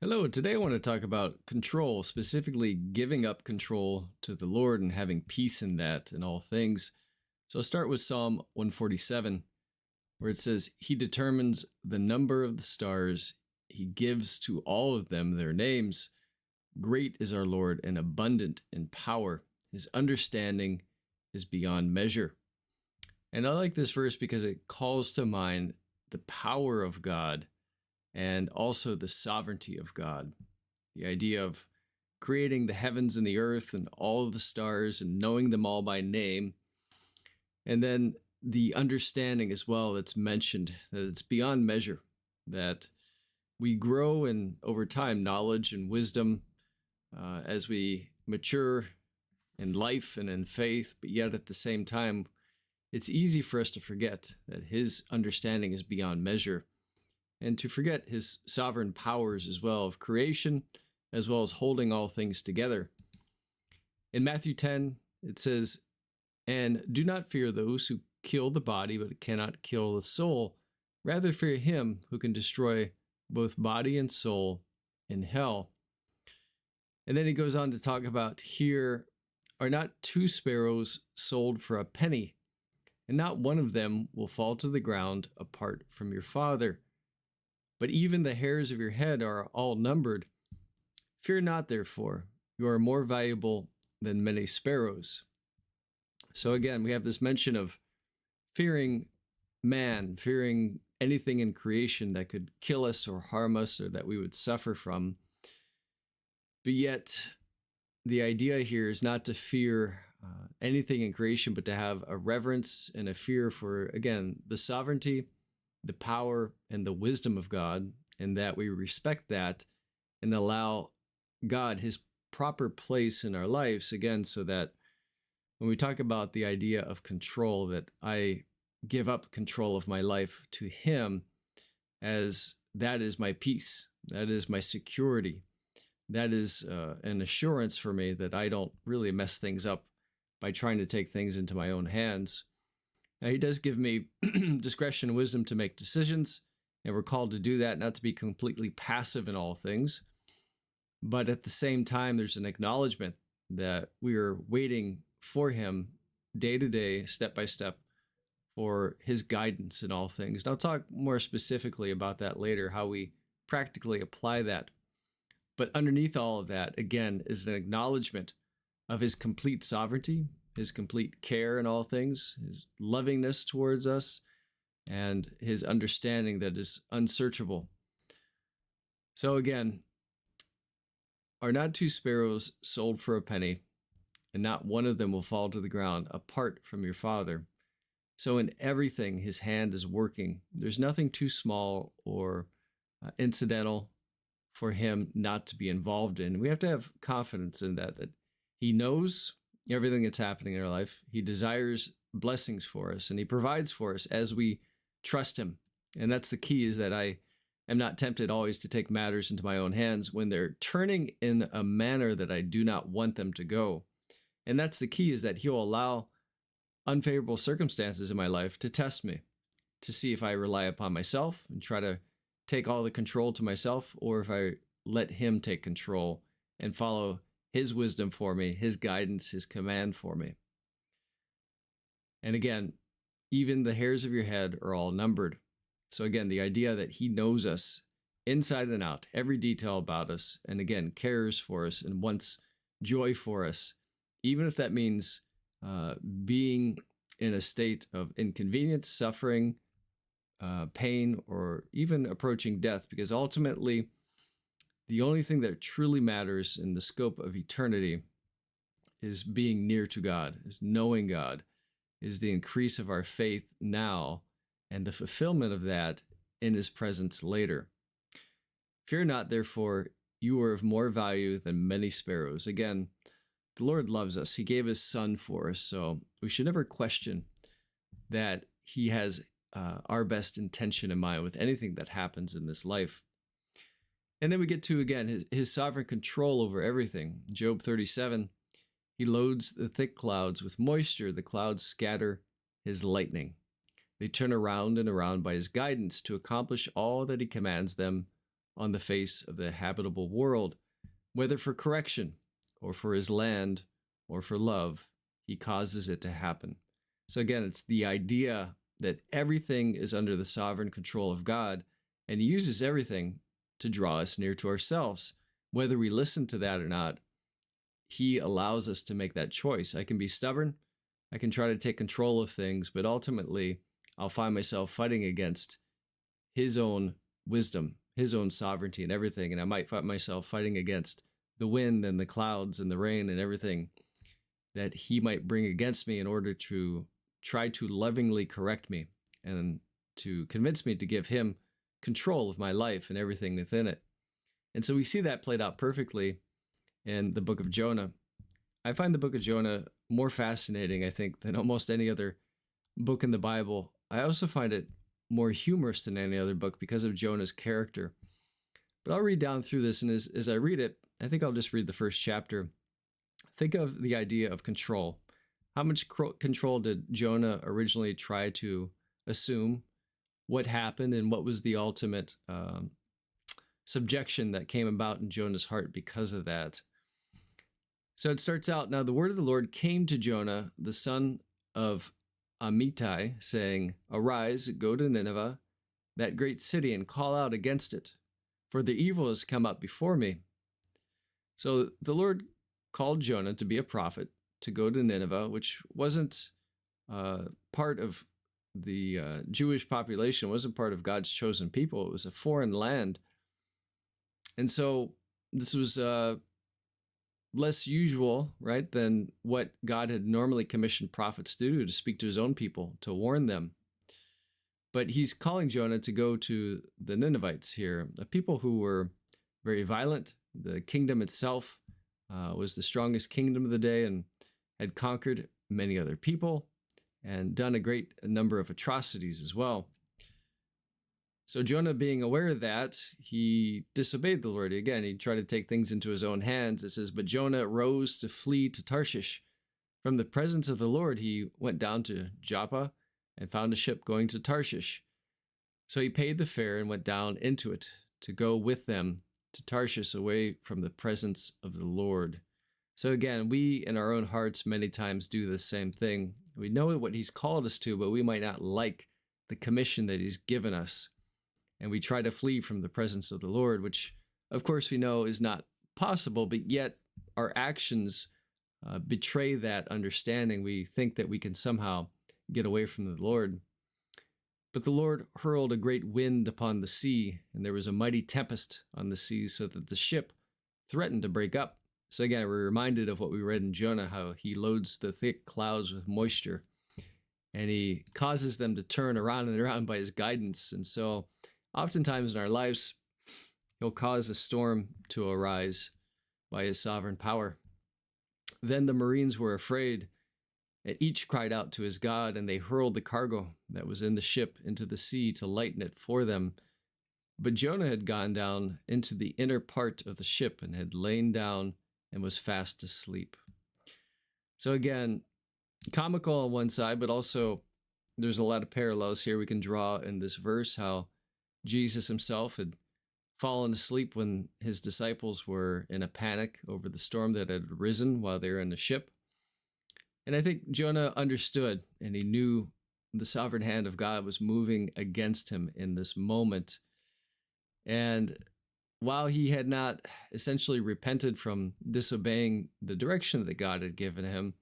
Hello, today I want to talk about control, specifically giving up control to the Lord and having peace in that in all things. So I'll start with Psalm 147, where it says, He determines the number of the stars, He gives to all of them their names. Great is our Lord and abundant in power. His understanding is beyond measure. And I like this verse because it calls to mind the power of God and also the sovereignty of God. The idea of creating the heavens and the earth and all of the stars and knowing them all by name. And then the understanding as well that's mentioned, that it's beyond measure, that we grow in over time knowledge and wisdom as we mature in life and in faith, but yet at the same time, it's easy for us to forget that His understanding is beyond measure and to forget His sovereign powers as well of creation, as well as holding all things together. In Matthew 10, it says, And do not fear those who kill the body, but cannot kill the soul. Rather fear Him who can destroy both body and soul in hell. And then he goes on to talk about, Here are not two sparrows sold for a penny, and not one of them will fall to the ground apart from your Father. But even the hairs of your head are all numbered. Fear not, therefore, you are more valuable than many sparrows. So again, we have this mention of fearing man, fearing anything in creation that could kill us or harm us or that we would suffer from. But yet, the idea here is not to fear anything in creation, but to have a reverence and a fear for, again, the sovereignty, the power, and the wisdom of God, and that we respect that and allow God His proper place in our lives, again, so that when we talk about the idea of control, that I give up control of my life to Him, as that is my peace, that is my security, that is an assurance for me that I don't really mess things up by trying to take things into my own hands. Now, He does give me discretion and wisdom to make decisions, and we're called to do that, not to be completely passive in all things. But at the same time, there's an acknowledgement that we are waiting for Him day to day, step by step, for His guidance in all things. And I'll talk more specifically about that later, how we practically apply that. But underneath all of that, again, is an acknowledgement of His complete sovereignty, His complete care in all things, His lovingness towards us, and His understanding that is unsearchable. So again, are not two sparrows sold for a penny, and not one of them will fall to the ground apart from your Father? So in everything, His hand is working. There's nothing too small or incidental for Him not to be involved in. We have to have confidence in that He knows everything that's happening in our life. He desires blessings for us, and He provides for us as we trust Him. And that's the key, is that I am not tempted always to take matters into my own hands when they're turning in a manner that I do not want them to go. And that's the key, is that He'll allow unfavorable circumstances in my life to test me, to see if I rely upon myself and try to take all the control to myself, or if I let Him take control and follow His wisdom for me, His guidance, His command for me. And again, even the hairs of your head are all numbered. So again, the idea that He knows us inside and out, every detail about us, and again, cares for us and wants joy for us, even if that means being in a state of inconvenience, suffering, pain, or even approaching death, because ultimately, the only thing that truly matters in the scope of eternity is being near to God, is knowing God, is the increase of our faith now, and the fulfillment of that in His presence later. Fear not, therefore, you are of more value than many sparrows. Again, the Lord loves us. He gave His Son for us, so we should never question that He has our best intention in mind with anything that happens in this life. And then we get to, again, his sovereign control over everything. Job 37, He loads the thick clouds with moisture. The clouds scatter His lightning. They turn around and around by His guidance to accomplish all that He commands them on the face of the habitable world, whether for correction or for his land or for love, he causes it to happen. So again, it's the idea that everything is under the sovereign control of God, and he uses everything to draw us near to ourselves. Whether we listen to that or not, he allows us to make that choice. I can be stubborn, I can try to take control of things, but ultimately I'll find myself fighting against his own wisdom, his own sovereignty and everything. And I might find myself fighting against the wind and the clouds and the rain and everything that he might bring against me in order to try to lovingly correct me and to convince me to give him control of my life and everything within it. And so we see that played out perfectly in the book of Jonah. I find the book of Jonah more fascinating, I think, than almost any other book in the Bible. I also find it more humorous than any other book because of Jonah's character. But I'll read down through this, and as I read it, I think I'll just read the first chapter. Think of the idea of control. How much control did Jonah originally try to assume? What happened, and what was the ultimate subjection that came about in Jonah's heart because of that? So it starts out, now the word of the Lord came to Jonah, the son of Amittai, saying, Arise, go to Nineveh, that great city, and call out against it, for the evil has come up before me. So the Lord called Jonah to be a prophet, to go to Nineveh, which wasn't part of the Jewish population, wasn't part of God's chosen people. It was a foreign land. And so this was less usual, right, than what God had normally commissioned prophets to do, to speak to his own people, to warn them. But he's calling Jonah to go to the Ninevites here, a people who were very violent. The kingdom itself was the strongest kingdom of the day and had conquered many other people and done a great number of atrocities as well. So Jonah, being aware of that, he disobeyed the Lord. Again, he tried to take things into his own hands. It says, but Jonah rose to flee to Tarshish. From the presence of the Lord, he went down to Joppa and found a ship going to Tarshish. So he paid the fare and went down into it to go with them to Tarshish, away from the presence of the Lord. So again, we in our own hearts many times do the same thing. We know what he's called us to, but we might not like the commission that he's given us. And we try to flee from the presence of the Lord, which of course we know is not possible, but yet our actions betray that understanding. We think that we can somehow get away from the Lord. But the Lord hurled a great wind upon the sea, and there was a mighty tempest on the sea, so that the ship threatened to break up. So again, we're reminded of what we read in Jonah, how he loads the thick clouds with moisture, and he causes them to turn around and around by his guidance. And so oftentimes in our lives, he'll cause a storm to arise by his sovereign power. Then the Marines were afraid, and each cried out to his God, and they hurled the cargo that was in the ship into the sea to lighten it for them. But Jonah had gone down into the inner part of the ship and had lain down and was fast asleep. So again, comical on one side, but also there's a lot of parallels here we can draw in this verse, how Jesus himself had fallen asleep when his disciples were in a panic over the storm that had arisen while they were in the ship. And I think Jonah understood, and he knew the sovereign hand of God was moving against him in this moment. And while he had not essentially repented from disobeying the direction that God had given him,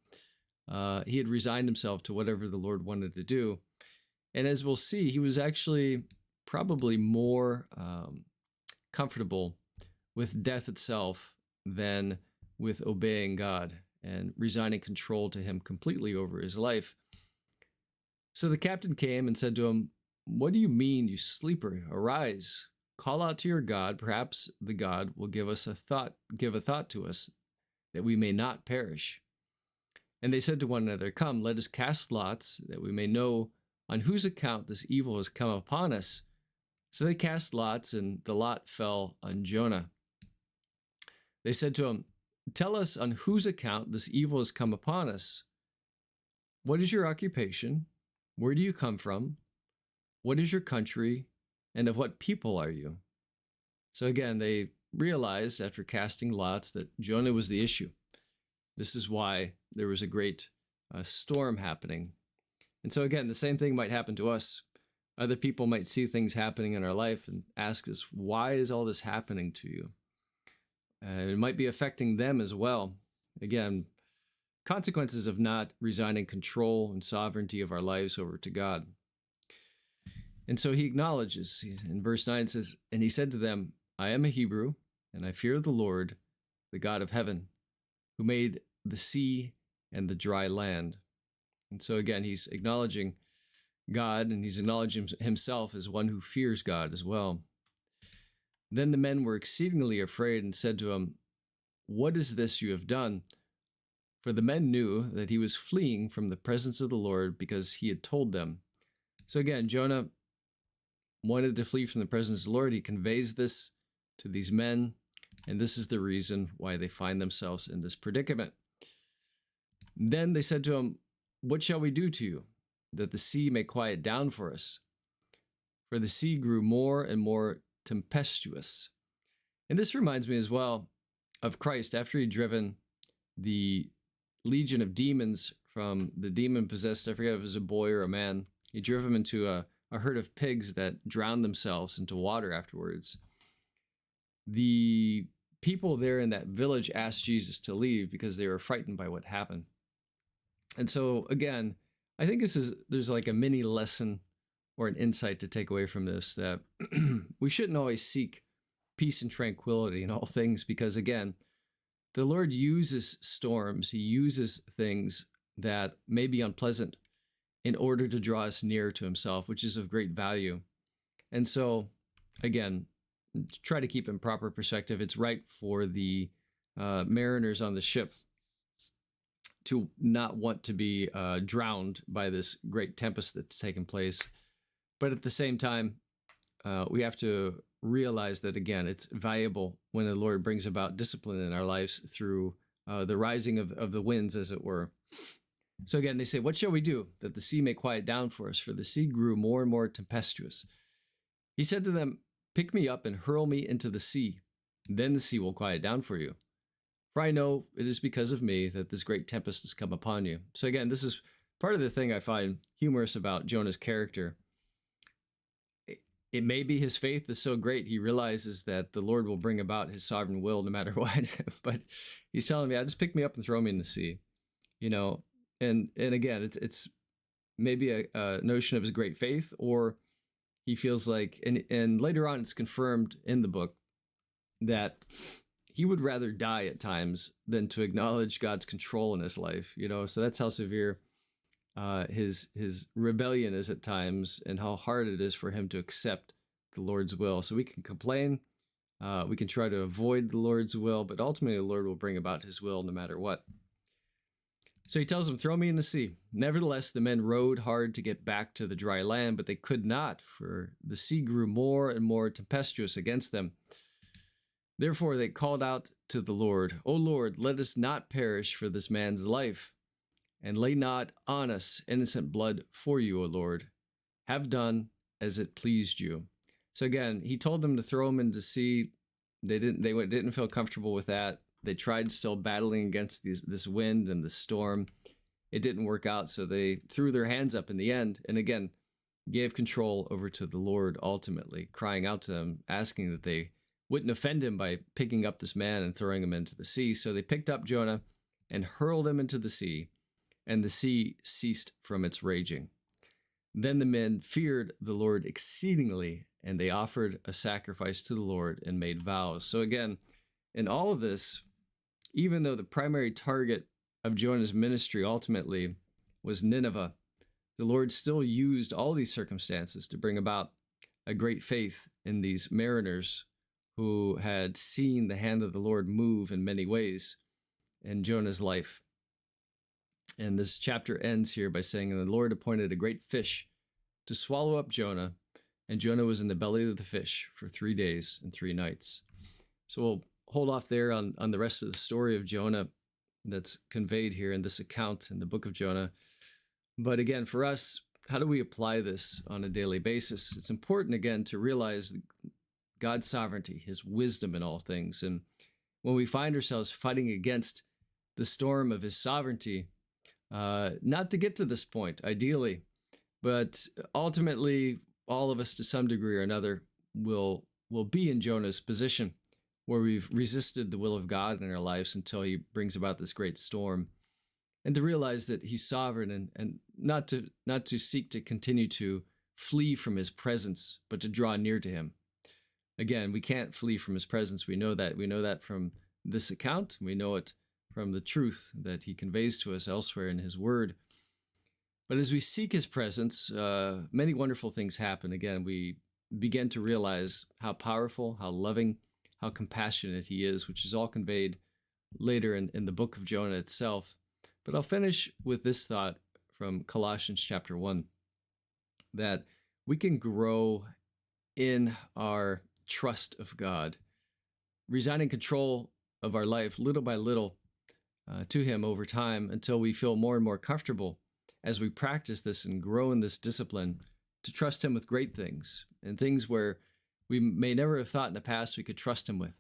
he had resigned himself to whatever the Lord wanted to do. And as we'll see, he was actually probably more comfortable with death itself than with obeying God and resigning control to him completely over his life. So the captain came and said to him, "What do you mean, you sleeper? Arise, call out to your God. Perhaps the God will give a thought to us, that we may not perish." And they said to one another, "Come, let us cast lots, that we may know on whose account this evil has come upon us." So they cast lots, and the lot fell on Jonah. They said to him, "Tell us on whose account this evil has come upon us. What is your occupation? Where do you come from? What is your country? And of what people are you?" So again, they realized after casting lots that Jonah was the issue. This is why there was a great storm happening. And so again, the same thing might happen to us. Other people might see things happening in our life and ask us, why is all this happening to you? It might be affecting them as well. Again, consequences of not resigning control and sovereignty of our lives over to God. And so he acknowledges, in verse 9 it says, and he said to them, I am a Hebrew, and I fear the Lord, the God of heaven, who made the sea and the dry land. And so again, he's acknowledging God, and he's acknowledging himself as one who fears God as well. Then the men were exceedingly afraid and said to him, what is this you have done? For the men knew that he was fleeing from the presence of the Lord because he had told them. So again, Jonah wanted to flee from the presence of the Lord. He conveys this to these men, and this is the reason why they find themselves in this predicament. Then they said to him, what shall we do to you, that the sea may quiet down for us? For the sea grew more and more tempestuous. And this reminds me as well of Christ after he'd driven the legion of demons from the demon-possessed, I forget if it was a boy or a man. He drove them into a herd of pigs that drowned themselves into water afterwards. The people there in that village asked Jesus to leave because they were frightened by what happened. And so, again, I think there's like a mini lesson or an insight to take away from this, that we shouldn't always seek peace and tranquility in all things, because again, the Lord uses storms. He uses things that may be unpleasant in order to draw us near to himself, which is of great value. And so, again, try to keep in proper perspective. It's right for the mariners on the ship to not want to be drowned by this great tempest that's taken place. But at the same time, we have to realize that, again, it's valuable when the Lord brings about discipline in our lives through the rising of the winds, as it were. So again, they say, what shall we do that the sea may quiet down for us? For the sea grew more and more tempestuous. He said to them, pick me up and hurl me into the sea. Then the sea will quiet down for you. For I know it is because of me that this great tempest has come upon you. So again, this is part of the thing I find humorous about Jonah's character. It may be his faith is so great, he realizes that the Lord will bring about his sovereign will no matter what. But he's telling me, just pick me up and throw me in the sea. You know, and again, it's maybe a notion of his great faith, or he feels like, and later on it's confirmed in the book that he would rather die at times than to acknowledge God's control in his life, you know. So that's how severe his rebellion is at times, and how hard it is for him to accept the Lord's will. So we can complain, we can try to avoid the Lord's will, but ultimately the Lord will bring about his will no matter what. So he tells them, throw me in the sea. Nevertheless, the men rowed hard to get back to the dry land, but they could not, for the sea grew more and more tempestuous against them. Therefore they called out to the Lord, O Lord, let us not perish for this man's life, and lay not on us innocent blood for you, O Lord. Have done as it pleased you. So again, he told them to throw him into the sea. They didn't feel comfortable with that. They tried still battling against this wind and the storm. It didn't work out, so they threw their hands up in the end, and again, gave control over to the Lord ultimately, crying out to him, asking that they wouldn't offend him by picking up this man and throwing him into the sea. So they picked up Jonah and hurled him into the sea, and the sea ceased from its raging. Then the men feared the Lord exceedingly, and they offered a sacrifice to the Lord and made vows. So again, in all of this, even though the primary target of Jonah's ministry ultimately was Nineveh, the Lord still used all these circumstances to bring about a great faith in these mariners who had seen the hand of the Lord move in many ways in Jonah's life. And this chapter ends here by saying, and the Lord appointed a great fish to swallow up Jonah, and Jonah was in the belly of the fish for 3 days and 3 nights. So we'll hold off there on the rest of the story of Jonah that's conveyed here in this account in the book of Jonah. But again, for us, how do we apply this on a daily basis? It's important, again, to realize God's sovereignty, his wisdom in all things. And when we find ourselves fighting against the storm of his sovereignty, not to get to this point, ideally, but ultimately, all of us to some degree or another will be in Jonah's position, where we've resisted the will of God in our lives until he brings about this great storm. And to realize that he's sovereign, and not to seek to continue to flee from his presence, but to draw near to him. Again, we can't flee from his presence. We know that. We know that from this account. We know it from the truth that he conveys to us elsewhere in his word. But as we seek his presence, many wonderful things happen. Again, we begin to realize how powerful, how loving, how compassionate he is, which is all conveyed later in the book of Jonah itself. But I'll finish with this thought from Colossians chapter 1, that we can grow in our trust of God, resigning control of our life little by little to him over time until we feel more and more comfortable as we practice this and grow in this discipline to trust him with great things and things where we may never have thought in the past we could trust him with.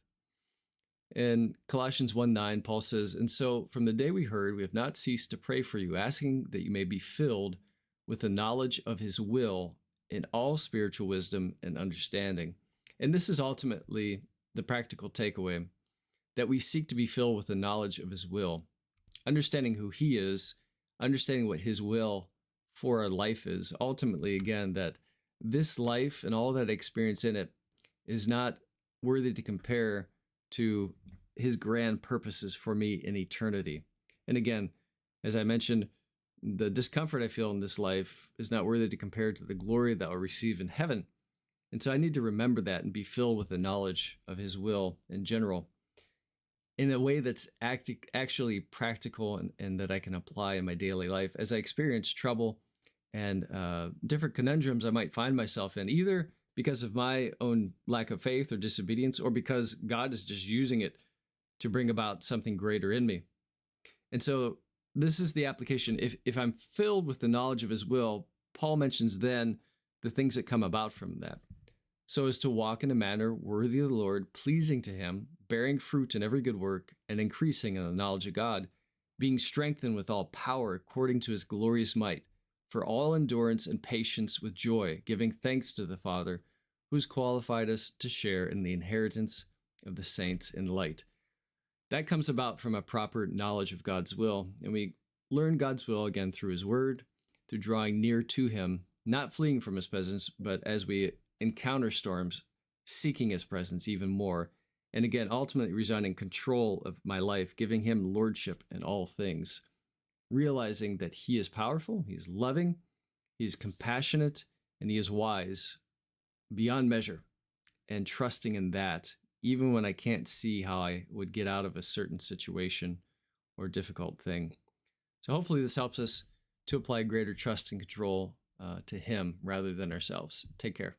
In Colossians 1:9, Paul says, "And so from the day we heard, we have not ceased to pray for you, asking that you may be filled with the knowledge of his will in all spiritual wisdom and understanding." And this is ultimately the practical takeaway, that we seek to be filled with the knowledge of his will, understanding who he is, understanding what his will for our life is. Ultimately, again, that this life and all that I experience in it is not worthy to compare to his grand purposes for me in eternity. And again, as I mentioned, the discomfort I feel in this life is not worthy to compare to the glory that I'll receive in heaven. And so I need to remember that and be filled with the knowledge of his will in general, in a way that's actually practical and that I can apply in my daily life as I experience trouble and different conundrums I might find myself in, either because of my own lack of faith or disobedience, or because God is just using it to bring about something greater in me. And so this is the application. If I'm filled with the knowledge of his will, Paul mentions then the things that come about from that, so as to walk in a manner worthy of the Lord, pleasing to him, bearing fruit in every good work, and increasing in the knowledge of God, being strengthened with all power according to his glorious might, for all endurance and patience with joy, giving thanks to the Father, who's qualified us to share in the inheritance of the saints in light. That comes about from a proper knowledge of God's will, and we learn God's will again through his word, through drawing near to him, not fleeing from his presence, but as we encounter storms, seeking his presence even more, and again, ultimately resigning control of my life, giving him lordship in all things, realizing that he is powerful, he's loving, he's compassionate, and he is wise beyond measure, and trusting in that, even when I can't see how I would get out of a certain situation or difficult thing. So hopefully this helps us to apply greater trust and control to him rather than ourselves. Take care.